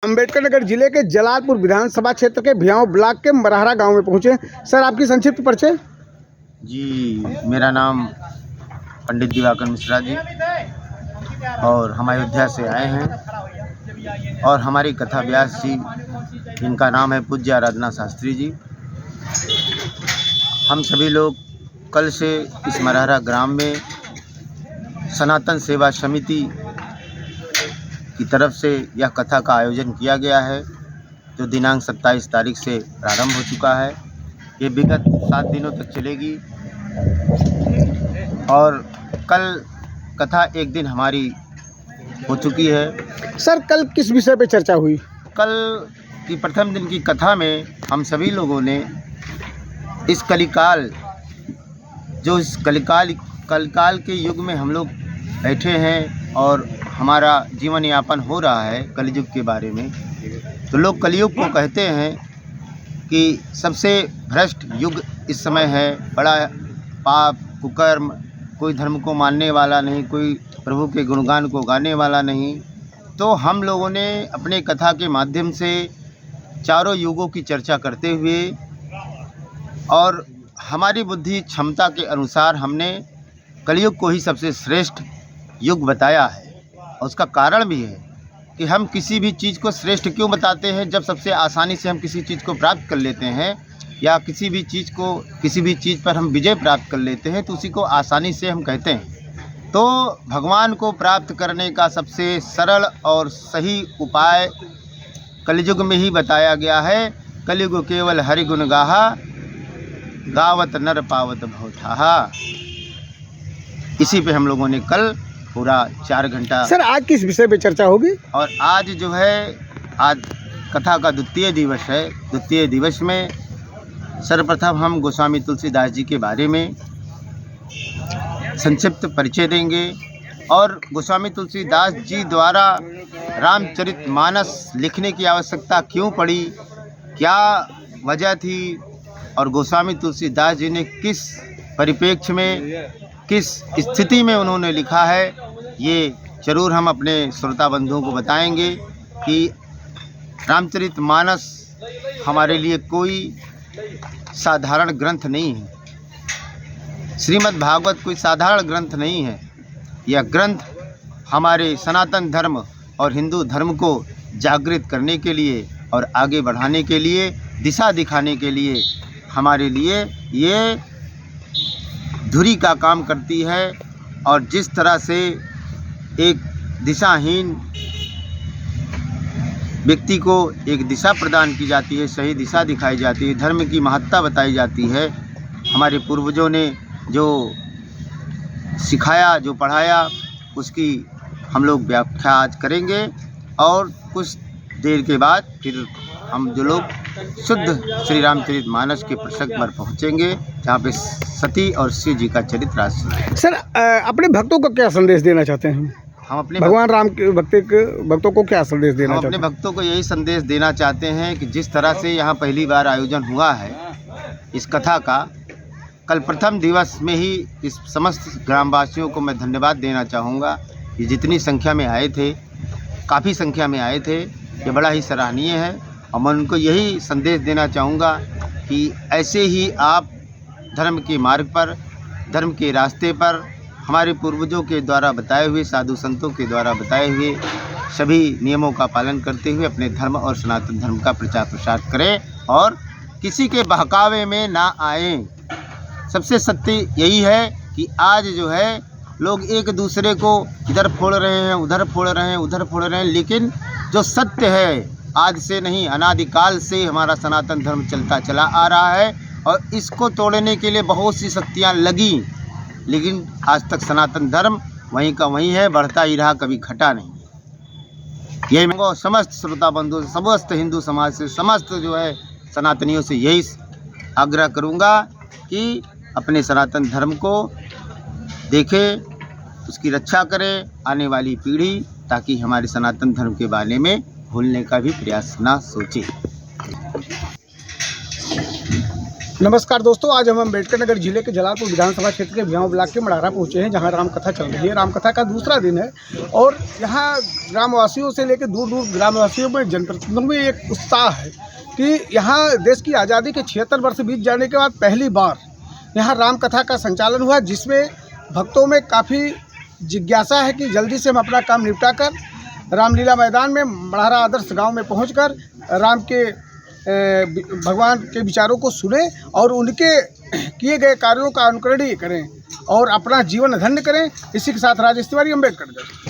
अम्बेडकर नगर जिले के जलालपुर विधानसभा क्षेत्र के भियाव ब्लॉक के मरहरा गांव में पहुंचे। सर, आपकी संक्षिप्त परिचय। जी, मेरा नाम पंडित दिवाकर मिश्रा जी और हम अयोध्या से आए हैं और हमारी कथा व्यास जी, जिनका नाम है पूज्य आराधना शास्त्री जी। हम सभी लोग कल से इस मरहरा ग्राम में सनातन सेवा समिति की तरफ से यह कथा का आयोजन किया गया है, जो दिनांक 27 तारीख से प्रारंभ हो चुका है। ये विगत 7 दिनों तक चलेगी और कल कथा एक दिन हमारी हो चुकी है। सर, कल किस विषय पे चर्चा हुई? कल की प्रथम दिन की कथा में हम सभी लोगों ने इस कलिकाल कलिकाल के युग में हम लोग बैठे हैं और हमारा जीवन यापन हो रहा है कलयुग के बारे में। तो लोग कलयुग को कहते हैं कि सबसे भ्रष्ट युग इस समय है, बड़ा पाप कुकर्म, कोई धर्म को मानने वाला नहीं, कोई प्रभु के गुणगान को गाने वाला नहीं। तो हम लोगों ने अपने कथा के माध्यम से चारों युगों की चर्चा करते हुए और हमारी बुद्धि क्षमता के अनुसार हमने कलयुग को ही सबसे श्रेष्ठ युग बताया है। और उसका कारण भी है कि हम किसी भी चीज़ को श्रेष्ठ क्यों बताते हैं, जब सबसे आसानी से हम किसी चीज़ को प्राप्त कर लेते हैं या किसी भी चीज़ पर हम विजय प्राप्त कर लेते हैं तो उसी को आसानी से हम कहते हैं। तो भगवान को प्राप्त करने का सबसे सरल और सही उपाय कलयुग में ही बताया गया है। कलयुग केवल हरि गुण गाहा, गावत नर पावत भवथाहा। इसी पे हम लोगों ने कल पूरा 4 घंटा। सर, आज किस विषय पे चर्चा होगी? और आज जो है, आज कथा का द्वितीय दिवस है। द्वितीय दिवस में सर्वप्रथम हम गोस्वामी तुलसीदास जी के बारे में संक्षिप्त परिचय देंगे और गोस्वामी तुलसीदास जी द्वारा रामचरितमानस लिखने की आवश्यकता क्यों पड़ी, क्या वजह थी और गोस्वामी तुलसीदास जी ने किस परिप्रेक्ष्य में, किस स्थिति में उन्होंने लिखा है, ये जरूर हम अपने श्रोता बंधुओं को बताएंगे कि रामचरितमानस हमारे लिए कोई साधारण ग्रंथ नहीं है। श्रीमद् भागवत कोई साधारण ग्रंथ नहीं है। यह ग्रंथ हमारे सनातन धर्म और हिंदू धर्म को जागृत करने के लिए और आगे बढ़ाने के लिए, दिशा दिखाने के लिए हमारे लिए ये धुरी का काम करती है। और जिस तरह से एक दिशाहीन व्यक्ति को एक दिशा प्रदान की जाती है, सही दिशा दिखाई जाती है, धर्म की महत्ता बताई जाती है, हमारे पूर्वजों ने जो सिखाया, जो पढ़ाया, उसकी हम लोग व्याख्या आज करेंगे। और कुछ देर के बाद फिर हम जो लोग शुद्ध श्री रामचरितमानस के प्रसंग पर पहुँचेंगे, जहाँ पे सती और शिव जी का चरित्र आज सुनेंगे। सर, अपने भक्तों को क्या संदेश देना चाहते हैं? हम अपने भगवान राम के भक्तों को क्या संदेश देना चाहते हैं? अपने भक्तों को यही संदेश देना चाहते हैं कि जिस तरह से यहाँ पहली बार आयोजन हुआ है इस कथा का, कल प्रथम दिवस में ही इस समस्त ग्रामवासियों को मैं धन्यवाद देना चाहूँगा कि जितनी संख्या में आए थे, काफ़ी संख्या में आए थे, ये बड़ा ही सराहनीय है। और मैं उनको यही संदेश देना चाहूँगा कि ऐसे ही आप धर्म के मार्ग पर, धर्म के रास्ते पर, हमारे पूर्वजों के द्वारा बताए हुए, साधु संतों के द्वारा बताए हुए सभी नियमों का पालन करते हुए अपने धर्म और सनातन धर्म का प्रचार प्रसार करें और किसी के बहकावे में ना आए। सबसे सत्य यही है कि आज जो है लोग एक दूसरे को इधर फोड़ रहे हैं, उधर फोड़ रहे हैं, उधर फोड़ रहे हैं, लेकिन जो सत्य है, आज से नहीं, अनादिकाल से हमारा सनातन धर्म चलता चला आ रहा है और इसको तोड़ने के लिए बहुत सी शक्तियाँ लगी, लेकिन आज तक सनातन धर्म वहीं का वहीं है, बढ़ता ही रहा, कभी घटा नहीं। यही मैं समस्त श्रोता बंधु, समस्त हिंदू समाज से, समस्त जो है सनातनियों से यही आग्रह करूँगा कि अपने सनातन धर्म को देखें, उसकी रक्षा करें, आने वाली पीढ़ी, ताकि हमारे सनातन धर्म के बारे में भूलने का भी प्रयास ना सोचे। नमस्कार दोस्तों, आज हम अम्बेडकर नगर जिले के जलालपुर विधानसभा क्षेत्र के भियाव ब्लॉक के मढ़ारा पहुंचे हैं, जहां रामकथा चल रही है। रामकथा का दूसरा दिन है और यहां ग्रामवासियों से लेकर दूर दूर ग्रामवासियों में, जनप्रतिनिधियों में एक उत्साह है कि यहां देश की आज़ादी के 76 वर्ष बीत जाने के बाद पहली बार यहां रामकथा का संचालन हुआ, जिसमें भक्तों में काफ़ी जिज्ञासा है कि जल्दी से हम अपना काम निपटा कर रामलीला मैदान में मढ़ारा आदर्श गाँव में पहुँच कर राम के भगवान के विचारों को सुने और उनके किए गए कार्यों का अनुकरण करें और अपना जीवन धन्य करें। इसी के साथ राजेश तिवारी, अम्बेडकर नगर।